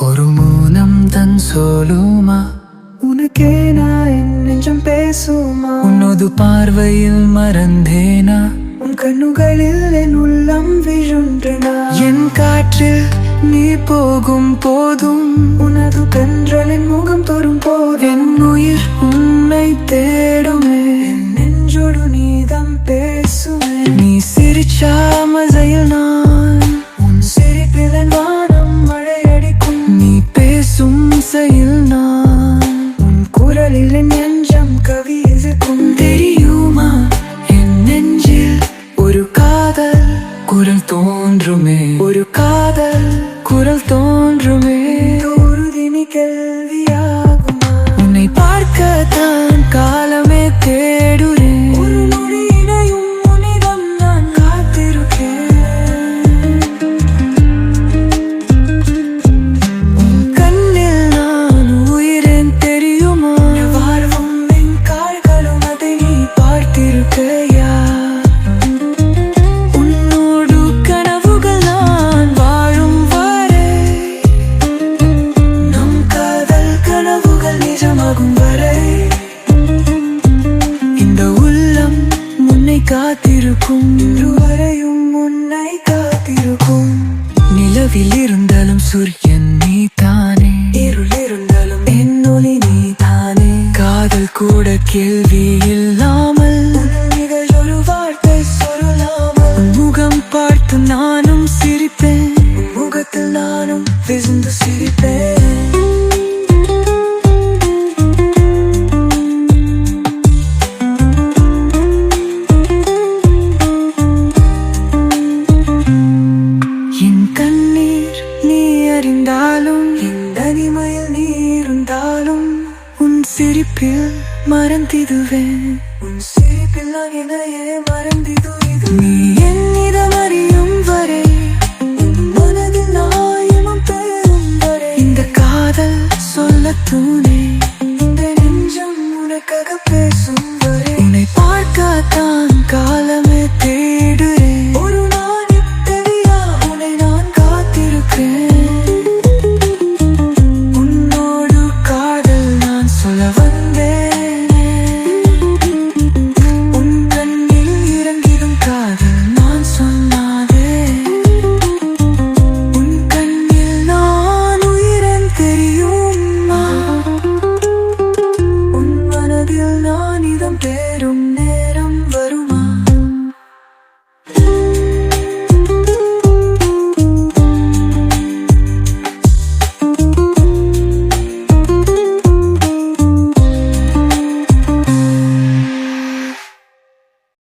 ஒரு மௌனம் தன் சொல்லுமா, உனக்கே நான் என் நெஞ்சம் பேசுமா. உன்னது பார்வையில் மறந்தேனா, உன் கண்ணுகளில் என் உள்ளம் விழுன்றனா. என் காற்றில் நீ போகும் போதும், உனது கன்றலின் முகம் தோறும் போதும் என் உயிர் உன்னை தேடுமே. என் நெஞ்சோடு நீதம் பேசுமே. நீ சிரிச்சா மழையில் நான், உன் சிரிப்பில் என் வானம் மழையடிக்கும். நீ பேசும் செயல் நான், உன் குரலில் என் நெஞ்சம் கவி எதிர்க்கும். தெரியுமா என் நெஞ்சில் ஒரு காதல் குரல் தோன்றுமே, ஒரு காதல் குரல் தோன்றுமே. உறுதினி கேள்வியாகுமா, உன்னை பார்க்கத்தான் காலமே தேடுறேன். ஒரு நொடியினையும் உன்னிடம் நான் காத்திருக்கேன். உன் கண்ணில் நான் உயிரேன் தெரியுமா. வாழ்வும் என் கால்களும் அதை நீ பார்த்திருக்கையா. உன்னோடு கனவுகள் நான் வாழும் வரை, நம் காதல் கனவுகள் நிஜமாகும் வரை, இந்த உள்ளம் முன்னை காத்திருக்கும். இன்று வரையும் முன்னை காத்திருக்கும். நிலவில் இருந்தாலும் சூரியன் நீ தானே, இருள் இருந்தாலும் என் ஒளி நீ தானே. காதல் கூட கேள்வி இல்லாமல், ஒரு வார்த்தை சொல்லலாமல். உன் முகம் பார்த்து நானும் சிரிப்பேன், உன் முகத்தில் நானும் விழுந்து சிரிப்பேன். என் கண்ணீர் நீ அறிந்தாலும், என் தனிமையில் நீ இருந்தாலும், உன் சிரிப்பில் மறந்திடுவேன். உன் சிரிப்பில் நான் என்னையே மறந்திடுவேன். நீ என்னிடம் அறியும் வரை, உன் மனதில் நாயமும் பெறும் வரை, இந்த காதல் சொல்ல தூணே